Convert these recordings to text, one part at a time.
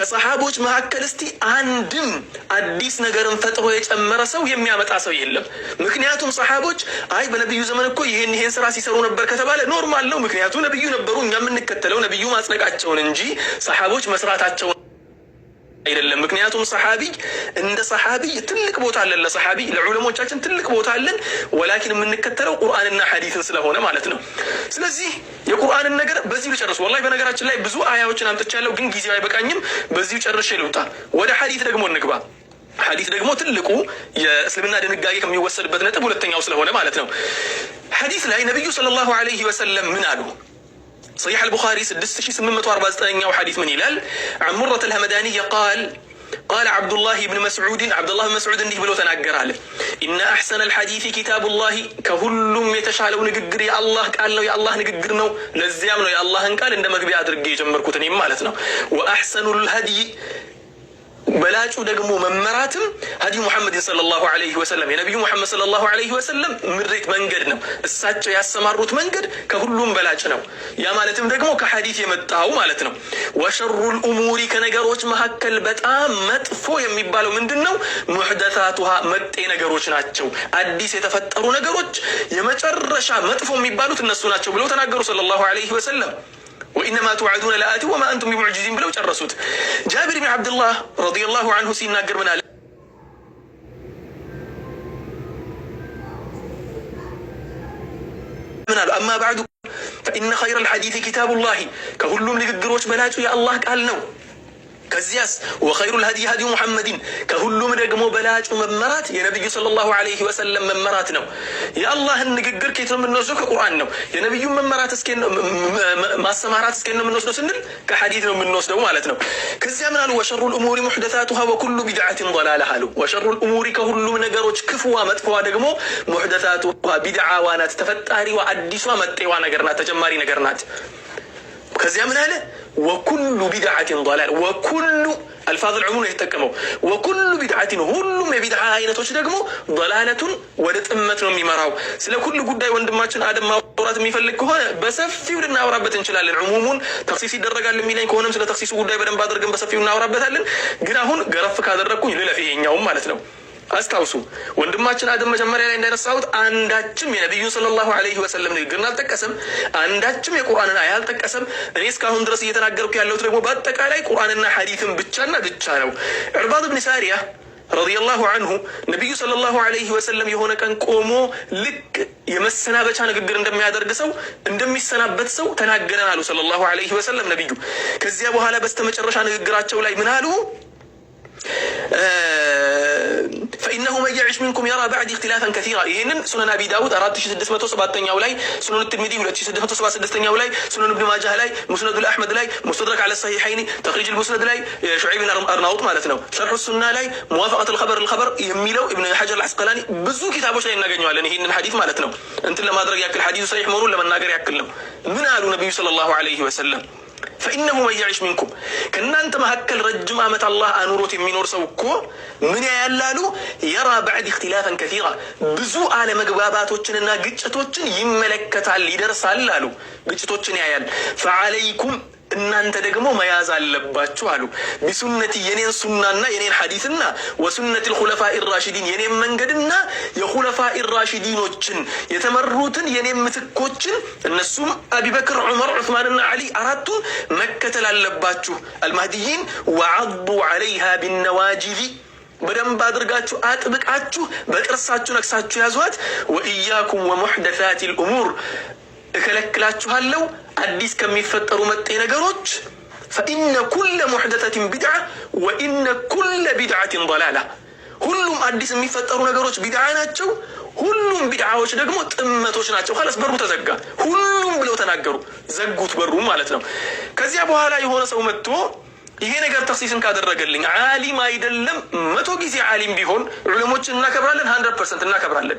ከሰሃቦች መካከል እስቲ አንድም አዲስ ነገርን ፈጥሮ የጨመረ ሰው የሚያመጣ ሰው የለም። ምክንያቱም ሰሃቦች አይ በነብዩ ዘመን እኮ ይሄን ስራ ሲሰሩ ነበር ከተባለ ኖርማል ነው። ምክንያቱም ነብዩ ነበሩ፣ እኛ የምንከተለው ነብዩ ማጽደቃቸውን እንጂ ሰሃቦች መስራታቸውን አይደለም። ምክንያቱም ሰሃቢ እንደ ሰሃቢ ትልቅ ቦታ አለን፣ ለሰሃቢ ለዑለሞቻችን ትልቅ ቦታ አለን። ወላኪን የምንከተለው ቁርአንና ሐዲስን ስለሆነ ማለት ነው። ስለዚህ የቁርአንን ነገር በዚሁ ልጨርስ። ወላሂ በነገራችን ላይ ብዙ አያዎችን አምጥቻለሁ፣ ግን ጊዜው አይበቃኝም። በዚሁ ጨርሼ ልውጣ። ወደ ሐዲስ ደግሞ እንግባ። ሐዲስ ደግሞ ትልቁ የእስልምና ድንጋጌ ከሚወሰድበት ነጥብ ሁለተኛው ስለሆነ ማለት ነው። ሐዲስ ላይ ነብዩ ሰለላሁ ዐለይሂ ወሰለም ምን አሉ? صحيح البخاري 6849 حديث من هلال عن مرة الهمداني قال عبد الله بن مسعود እንዲህ ብሎ ተናገራለ። إن أحسن الحديث كتاب الله ከሁሉም የተሻለው ንግግር የአላህ ቃል ነው፣ የአላህ ንግግር ነው። ለዚያም ነው የአላህን ቃል እንደ መግቢያ አድርጌ የጀመርኩት እኔም ማለት ነው። وأحسن الهدي በላጩ ደግሞ መመራትም ሀዲ ሙሐመድ ሰለላሁ ዐለይሂ ወሰለም የነብዩ ሙሐመድ ሰለላሁ ዐለይሂ ወሰለም ምሪት መንገድ ነው። እሳቸው ያሰማሩት መንገድ ከሁሉም በላጭ ነው። ያ ማለትም ደግሞ ከሐዲስ የመጣው ማለት ነው። ወሸሩል ኡሙሪ ከነገሮች መካከል በጣም መጥፎ የሚባለው ምንድነው? ሙህደሳቱሃ መጤ ነገሮች ናቸው። አዲስ የተፈጠሩ ነገሮች የመጨረሻ መጥፎ የሚባሉት እነሱ ናቸው ብለው ተናገሩ ሰለላሁ ዐለይሂ ወሰለም። وإنما توعدون لآت وما أنتم بمعجزين بلو جرسوت. جابر بن عبد الله رضي الله عنه سينا قربنا أما بعد فإن خير الحديث كتاب الله كهلم لقدروش بلاجو يا الله قال نو كزياس وخير الهدي هدي محمد كهلم دقمو بلاج وممرات يا نبي صلى الله عليه وسلم ممرات نو يا الله نقدر كيف من نوزو كقرآن نو يا نبي ممرات اسكن ما السمارات اسكن من نوزو سنل كحديث من نوزو مالتنا كزيا من قالوا وشر الأمور محدثاتها وكل بدعة ضلالة قالوا وشر الأمور كهلم نقروش كفوا مدفوا دقمو محدثاتها بدعة وانات تفتاري وعدسوا متوا نقرنات تجماري نقرنات كزيا من هذا وكل بدعة ضلال وكل الفاظ العموم يتكلموا وكل بدعة ሁሉም የቢድዓ አይነቶች ደግሞ ضلالة ወደ ጥመት ነው የሚመራው። ስለ ኩሉ ጉዳይ ወንድማችን አደም ማውራት የሚፈልግ ከሆነ በሰፊው ልናወራበት እንችላለን። ዑሙሙን ተክሲስ ይደረጋል የሚለኝ ከሆነም ስለ ተክሲሱ ጉዳይ በደንብ አድርገን በሰፊው እናወራበታለን። ግን አሁን ገረፍ ካደረኩኝ ልለፍ ይሄኛውም ማለት ነው። አስታውሱ ወንድማችን አደም መጀመሪያ ላይ እንዳነሳሁት አንዳችም የነብዩ ሰለላሁ ዐለይሂ ወሰለም ንግግርን አልጠቀሰም፣ አንዳችም የቁርአንን አያ አልጠቀሰም። እኔ እስካሁን ድረስ እየተናገርኩ ያለሁት ደግሞ በአጠቃላይ ቁርአንና ሐዲስን ብቻና ብቻ ነው። ዕርባድ ብን ሳሪያ ረዲየላሁ ዐንሁ ነብዩ ሰለላሁ ዐለይሂ ወሰለም የሆነ ቀን ቆሞ ልክ የመሰናበቻ ንግግር እንደሚያደርግ ሰው እንደሚሰናበት ሰው ተናገረን አሉ ሰለላሁ ዐለይሂ ወሰለም ነብዩ። ከዚያ በኋላ በስተመጨረሻ ንግግራቸው ላይ ምን አሉ? فإنه من يعش منكم يرى بعد اختلافا كثيرا. ይሄንን ሱነን አቢ ዳውድ 4607ኛው ላይ፣ ሱነን ትርሚዚ 2676ኛው ላይ፣ ሱነን ኢብኑ ማጃህ ላይ፣ ሙስነድ አልአህመድ ላይ፣ ሙስተድረክ على الصحيحين ተኽሪጅ المسند ላይ፣ ሹዐይብ ብን አርናውጥ ማለት ነው ሸርሑ ሱና ላይ፣ ሙዋፈቀት الخبر የሚለው ኢብኑ ሐጀር አልዐስቀላኒ ብዙ ኪታቦች ላይ እናገኘዋለን። ይሄንን ሐዲስ ማለት ነው እንትን ለማድረግ ያክል ሐዲሱ ሰሒህ መሆኑን ለመናገር ያክል ነው። ምን አሉ ነብዩ ሰለላሁ ዐለይሂ ወሰለም? فإنه من يعيش منكم كنانت مهكل رجم أمة الله أنوروت من سوكو من يالالو يرى بعد اختلافا كثيرا بزو على مقباباتوچننا قجتوچن يملكتال يدرسالالو قجتوچن يال فعليكم እናንተ ደግሞ መያዝ አለባችሁ አሉ። ቢሱነቲ የኔን ሱናና የኔን ሐዲስና ወሱነቲ الخلفاء الراشدين የኔን መንገድና የኹለፋኢ ራሺዲኖችን የተመሩትን የኔን ምትኮችን እነሱም አቡበክር፣ ዑመር፣ ዑስማንና አሊ አራቱን መከተል አለባችሁ። አልማህዲይን وعضوا عليها بالنواجذ በደንብ አድርጋችሁ አጥብቃችሁ በቅርሳችሁ ነክሳችሁ ያዟት። ወኢያኩም ወሙሕደሳት الأمور እከለክላችኋለሁ አዲስ ከሚፈጠሩ መጤ ነገሮች። فإن كل محدثة بدعة وإن كل بدعة ضلالة ሁሉም አዲስ የሚፈጠሩ ነገሮች ቢድዓ ናቸው፣ ሁሉም ቢድዓዎች ደግሞ ጥመቶች ናቸው። خلاص በሩ ተዘጋ። ሁሉም ብለው ተናገሩ፣ ዘጉት በሩ ማለት ነው። ከዚያ በኋላ የሆነ ሰው መጥቶ ይሄ ነገር ተክሲስን ካደረገልኝ ዓሊም አይደለም 100 ጊዜ ዓሊም ቢሆን ዑለሞችን እናከብራለን፣ 100% እናከብራለን።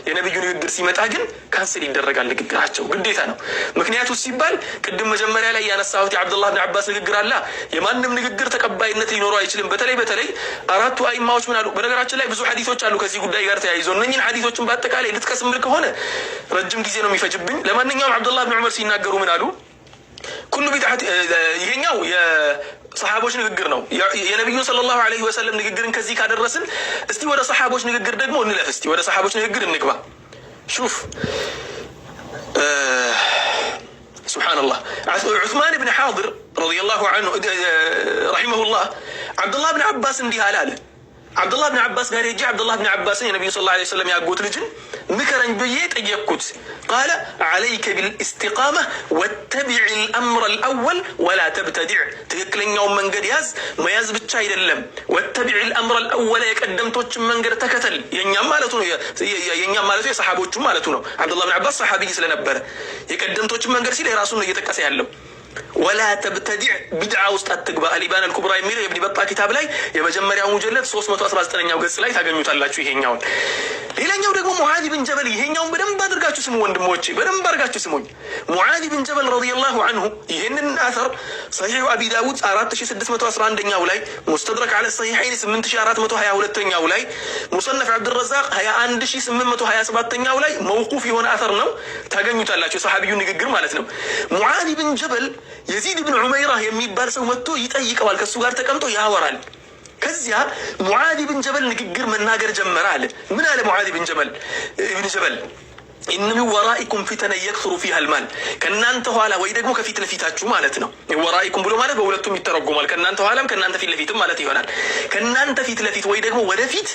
የነብዩ ንግግር ሲመጣ ግን ካንሰል ይደረጋል ንግግራቸው፣ ግዴታ ነው። ምክንያቱ ሲባል ቅድም መጀመሪያ ላይ ያነሳሁት የአብዱላህ ብን አባስ ንግግር አለ። የማንም ንግግር ተቀባይነት ሊኖረው አይችልም። በተለይ አራቱ አይማዎች ምን አሉ? በነገራችን ላይ ብዙ ሐዲሶች አሉ ከዚህ ጉዳይ ጋር ተያይዞ። እነኚህን ሐዲሶችን በአጠቃላይ ልትቀስምል ከሆነ ረጅም ጊዜ ነው የሚፈጅብኝ። ለማንኛውም አብዱላህ ብን ዑመር ሲናገሩ ምን አሉ? ኩሉ ቢድዓት ይሄኛው የሰሓቦች ንግግር ነው። የነቢዩን ሰለላሁ ዐለይሂ ወሰለም ንግግርን ከዚህ ካደረስን እስቲ ወደ ሰሓቦች ንግግር ደግሞ እንለፍ። እስቲ ወደ ሰሓቦች ንግግር እንግባ። ሹፍ ሱብሓነላህ ዑስማን ብን ሓድር ረዲየላሁ ዐንሁ ረሒመሁላህ ዓብዱላህ ብን ዓባስ እንዲህ አለ። ዓብዱላህ ብን ዓባስ ጋር ሄጄ ዓብዱላህ ብን ዓባስን የነቢዩ ሰለላሁ ዐለይሂ ወሰለም ያጎት ልጅን ምከረኝ ብዬ ጠየቅኩት። ቃለ ዐለይከ ቢልኢስቲቃማ ወተቢዕ ልአምረ ልአወል ወላ ተብተዲዕ። ትክክለኛውን መንገድ ያዝ፣ መያዝ ብቻ አይደለም። ወተቢዕ ልአምረ ልአወለ የቀደምቶችን መንገድ ተከተል። የእኛም ማለቱ ነው፣ የእኛም ማለቱ የሰሓቦቹም ማለቱ ነው። ዓብዱላህ ብን ዓባስ ሰሓቢይ ስለነበረ የቀደምቶችን መንገድ ሲል የራሱን ነው እየጠቀሰ ያለው። ወላ ተብተዲዕ ቢድዓ ውስጥ አትግባ። አልኢባን አልኩብራ የሚለው የኢብን በጣ ኪታብ ላይ የመጀመሪያው ሙጀለድ 319ኛው ገጽ ላይ ታገኙታላችሁ ይሄኛውን። ሌላኛው ደግሞ ሙዓዝ ብን ጀበል፣ ይሄኛውን በደንብ አድርጋችሁ ስሙ ወንድሞቼ፣ በደንብ አድርጋችሁ ስሙኝ። ሙዓዝ ብን ጀበል ረዲየላሁ ዐንሁ ይሄንን አሰር ሰሒሑ አቢ ዳውድ 4611ኛው ላይ፣ ሙስተድረክ ዐለ ሰሒሐይን 8422ኛው ላይ፣ ሙሰነፍ ዐብድረዛቅ 21827ኛው ላይ መውቁፍ የሆነ አሰር ነው ታገኙታላችሁ። የሰሓቢዩ ንግግር ማለት ነው። ሙዓዝ ብን ጀበል የዚድ ብን ዑመይራ የሚባል ሰው መጥቶ ይጠይቀዋል። ከሱ ጋር ተቀምጦ ያወራል። ከዚያ ሙዓዝ ብን ጀበል ንግግር መናገር ጀመረ አለ። ምን አለ ሙዓዝ ብን ጀበል? ኢነ ሚን ወራኢኩም ፊተነ የክሱሩ ፊሃ አልማል። ከእናንተ ኋላ ወይ ደግሞ ከፊት ለፊታችሁ ማለት ነው። ወራኢኩም ብሎ ማለት በሁለቱም ይተረጎማል። ከእናንተ ኋላም ከእናንተ ፊት ለፊትም ማለት ይሆናል። ከእናንተ ፊት ለፊት ወይ ደግሞ ወደፊት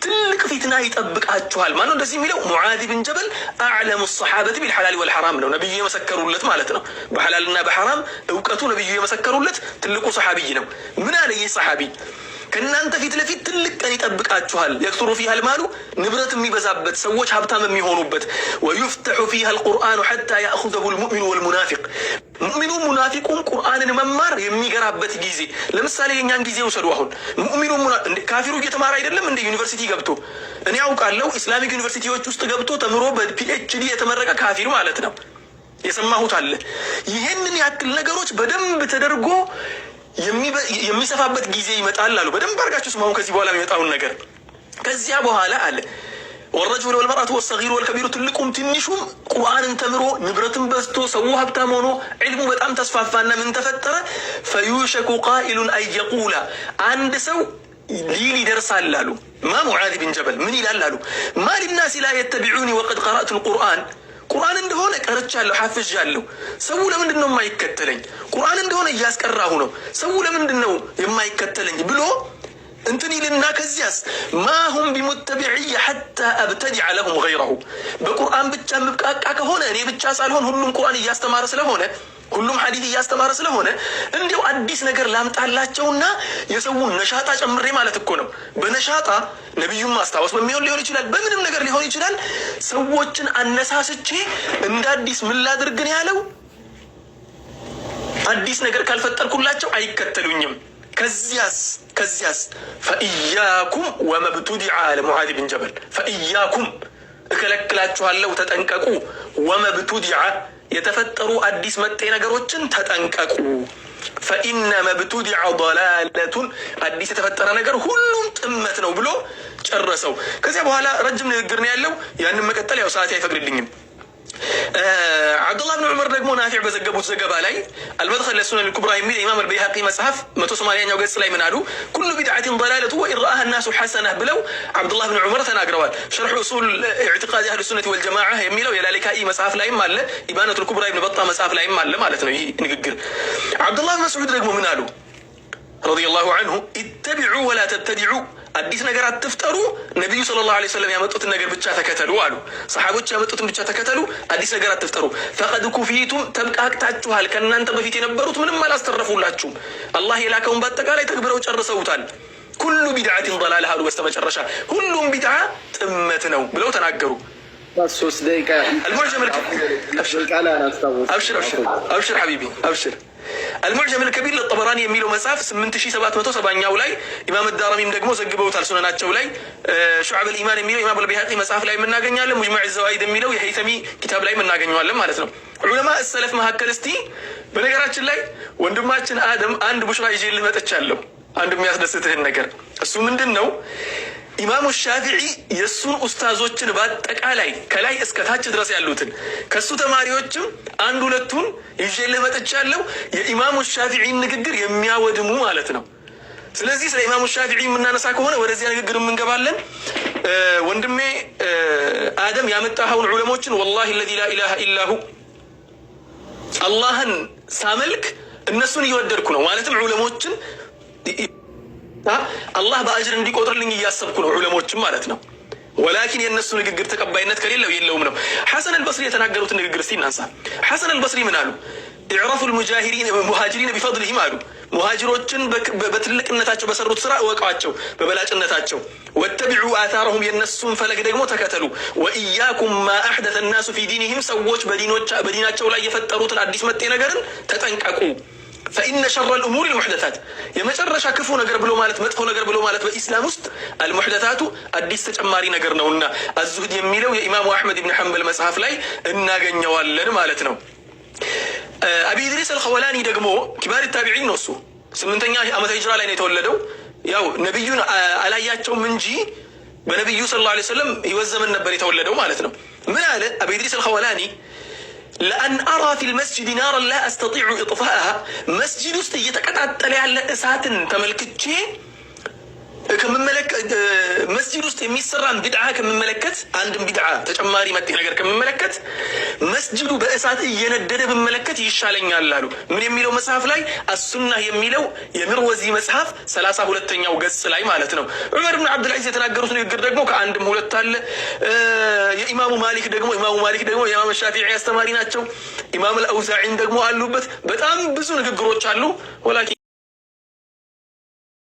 ትልቅ ፊትና ይጠብቃችኋል። ማነው እንደዚህ የሚለው? ሙዓዝ ብን ጀበል አዕለሙ ሰሓበት ቢልሐላል ወልሐራም ነው። ነቢዩ የመሰከሩለት ማለት ነው። በሐላልና በሐራም እውቀቱ ነቢዩ የመሰከሩለት ትልቁ ሰሓቢይ ነው። ምን አለ ይህ ሰሓቢይ? ከእናንተ ፊት ለፊት ትልቅ ቀን ይጠብቃችኋል። የክሱሩ ፊሃ አልማሉ፣ ንብረት የሚበዛበት ሰዎች ሀብታም የሚሆኑበት። ወዩፍተሑ ፊሃ አልቁርአኑ ሐታ ያእኹዘሁ ልሙእሚኑ ወልሙናፊቅ፣ ሙእሚኑ ሙናፊቁም ቁርአንን መማር የሚገራበት ጊዜ። ለምሳሌ የእኛን ጊዜ ውሰዱ። አሁን ሙእሚኑ ካፊሩ እየተማረ አይደለም እንደ ዩኒቨርሲቲ ገብቶ፣ እኔ አውቃለሁ ኢስላሚክ ዩኒቨርሲቲዎች ውስጥ ገብቶ ተምሮ በፒኤችዲ የተመረቀ ካፊር ማለት ነው። የሰማሁት አለ። ይህንን ያክል ነገሮች በደንብ ተደርጎ የሚሰፋበት ጊዜ ይመጣል አሉ። በደንብ አድርጋችሁ ስማሁ ከዚህ በኋላ የሚመጣውን ነገር። ከዚያ በኋላ አለ ወረጁሉ ወልመርአቱ ወሰጊሩ ወልከቢሩ፣ ትልቁም ትንሹም ቁርአንን ተምሮ ንብረትን በዝቶ ሰው ሀብታም ሆኖ ዒልሙ በጣም ተስፋፋና ምን ተፈጠረ? ፈዩሸኩ ቃኢሉን አየቁላ፣ አንድ ሰው ሊል ይደርሳል አሉ። ማ ሙዓዝ ብን ጀበል ምን ይላል አሉ? ማ ሊናሲ ላ የተቢዑኒ ወቀድ ቀረእቱ ልቁርአን፣ ቁርአን እንደሆነ ቀርቻለሁ ሐፍዣለሁ፣ ሰው ለምንድን ነው የማይከተለኝ? ቁርአን እንደሆነ እያስቀራሁ ነው፣ ሰው ለምንድን ነው የማይከተለኝ ብሎ እንትን ይልና ከዚያስ ማሁም ቢሙተቢዕየ ሐታ አብተዲዐ ለሁም ገይረሁ፣ በቁርአን ብቻ ምብቃቃ ከሆነ እኔ ብቻ ሳልሆን ሁሉም ቁርአን እያስተማረ ስለሆነ ሁሉም ሐዲስ እያስተማረ ስለሆነ እንዲያው አዲስ ነገር ላምጣላቸውና የሰውን ነሻጣ ጨምሬ ማለት እኮ ነው። በነሻጣ ነቢዩን ማስታወስ በሚሆን ሊሆን ይችላል፣ በምንም ነገር ሊሆን ይችላል። ሰዎችን አነሳስቼ እንደ አዲስ ምን ላድርግ ነው ያለው? አዲስ ነገር ካልፈጠርኩላቸው አይከተሉኝም። ከዚያስ ፈኢያኩም ወመብቱዲዐ አለ ሙዓዝ ብን ጀበል። ፈኢያኩም እከለክላችኋለሁ፣ ተጠንቀቁ። ወመብቱዲዐ የተፈጠሩ አዲስ መጤ ነገሮችን ተጠንቀቁ። ፈኢነ መብቱዲዐ ضላለቱን አዲስ የተፈጠረ ነገር ሁሉም ጥመት ነው ብሎ ጨረሰው። ከዚያ በኋላ ረጅም ንግግር ነው ያለው። ያንን መቀጠል ያው ሰዓት አይፈቅድልኝም። ዓብዱላህ ብን ዑመር ደግሞ ናፊዕ በዘገቡት ዘገባ ላይ አልመድኸል ለሱነን ልኩብራ የሚል ኢማም አልበይሃቂ መጽሐፍ 180ኛው ገጽ ላይ ምን አሉ? ኩሉ ቢድዓትን ضላለቱ ወኢን ረአሃ ናሱ ሐሰነህ ብለው ዓብዱላህ ብን ዑመር ተናግረዋል። ሸርሑ ኡሱል ኢዕቲቃድ አህል ሱነት ወልጀማዓ የሚለው የላሊካኢ መጽሐፍ ላይም አለ፣ ኢባነቱል ኩብራ ኢብን በጣ መጽሐፍ ላይም አለ ማለት ነው ይህ ንግግር። ዓብዱላህ ብን መስዑድ ደግሞ ምን አሉ ረዲየላሁ ዐንሁ? ኢተቢዑ ወላ ተብተዲዑ፣ አዲስ ነገር አትፍጠሩ፣ ነቢዩ ሰለላሁ ዐለይሂ ወሰለም ያመጡትን ነገር ብቻ ተከተሉ አሉ። ሰሓቦች ያመጡትን ብቻ ተከተሉ፣ አዲስ ነገር አትፍጠሩ። ፈቀድ ኩፊቱም፣ ተብቃቅታችኋል። ከእናንተ በፊት የነበሩት ምንም አላስተረፉላችሁም። አላህ የላከውን በአጠቃላይ ተግብረው ጨርሰውታል። ኩሉ ቢድዓትን ضላላ አሉ። በስተመጨረሻ ሁሉም ቢድዓ ጥመት ነው ብለው ተናገሩ። አብሽር ሐቢቢ አብሽር። አልሙዕጀም ልከቢር ለጠበራኒ የሚለው መጽሐፍ 8770ኛው ላይ ኢማም ዳረሚም ደግሞ ዘግበውታል ሱነናቸው ላይ። ሹዓብ ልኢማን የሚለው ኢማም አልበይሃቂ መጽሐፍ ላይ የምናገኛለን። ሙጅመዕ ዘዋኢድ የሚለው የሀይተሚ ኪታብ ላይ የምናገኘዋለን ማለት ነው። ዑለማ ሰለፍ መካከል እስቲ በነገራችን ላይ ወንድማችን አደም አንድ ቡሽራ ይዤልህ መጥቻለሁ። አንድ የሚያስደስትህን ነገር እሱ ምንድን ነው? ኢማሙ ሻፊዒ የሱን ኡስታዞችን በአጠቃላይ ከላይ እስከ ታች ድረስ ያሉትን ከሱ ተማሪዎችም አንድ ሁለቱን ይዤልህ መጥቻለሁ የኢማሙ ሻፊዒን ንግግር የሚያወድሙ ማለት ነው። ስለዚህ ስለ ኢማሙ ሻፊዒ የምናነሳ ከሆነ ወደዚያ ንግግር እንገባለን። ወንድሜ አደም ያመጣኸውን ዑለሞችን ወላሂ الذي لا اله الا هو አላህን ሳመልክ እነሱን እየወደድኩ ነው። ማለትም ዑለሞችን አላህ በአጅር እንዲቆጥርልኝ እያሰብኩ ነው ዑለሞችን ማለት ነው። ወላኪን የነሱ ንግግር ተቀባይነት ከሌለው የለውም ነው። ሐሰን አልበስሪ የተናገሩት ንግግር እስቲ እናንሳ። ሐሰን አልበስሪ ምን አሉ? ኢዕራፉ المهاجرين بفضلهم አሉ። ሙሃጅሮችን በትልቅነታቸው በሰሩት ስራ እወቋቸው በበላጭነታቸው። ወተቢዑ አታረሁም የነሱን ፈለግ ደግሞ ተከተሉ። ወኢያኩም ማ አሕደተ الناس في دينهم ሰዎች በዲናቸው ላይ የፈጠሩትን አዲስ መጤ ነገርን ተጠንቀቁ። فإن شر الأمور المحدثات የመጨረሻ ክፉ ነገር ብሎ ማለት መጥፎ ነገር ብሎ ማለት በኢስላም ውስጥ المحدثات አዲስ ተጨማሪ ነገር ነውና አዝሁድ የሚለው የኢማሙ አሕመድ ኢብኑ ሐንበል መጽሐፍ ላይ እናገኘዋለን ማለት ነው። አቢ ኢድሪስ አልኸወላኒ ደግሞ ኪባር ታቢዒን ነው። እሱ 8ኛ ዓመተ ሂጅራ ላይ ነው የተወለደው። ያው ነብዩን አላያቸውም እንጂ በነብዩ ሰለላሁ ዐለይሂ ወሰለም ህይወት ዘመን ነበር የተወለደው ማለት ነው። ምን አለ አቢ ኢድሪስ አልኸወላኒ? ለአን አራ ፊል መስጂድ ናራን ላ አስተጢዑ ኢጥፋአሃ መስጂድ ውስጥ እየተቀጣጠለ ያለ እሳትን ተመልክቼ መስጂድ ውስጥ የሚሰራን ቢድዓ ከምመለከት አንድም ቢድዓ ተጨማሪ መጤ ነገር ከምመለከት መስጂዱ በእሳት እየነደደ ብመለከት ይሻለኛል አሉ። ምን የሚለው መጽሐፍ ላይ? አሱናህ የሚለው የምርወዚ መጽሐፍ 32ኛው ገጽ ላይ ማለት ነው። ዑመር ብን አብዱልዓዚዝ የተናገሩት ንግግር ደግሞ ከአንድም ሁለት አለ። የኢማሙ ማሊክ ደግሞ የኢማሙ ሻፊዒ አስተማሪ ናቸው። ኢማም አልአውዛዒን ደግሞ አሉበት። በጣም ብዙ ንግግሮች አሉ። ወላኪን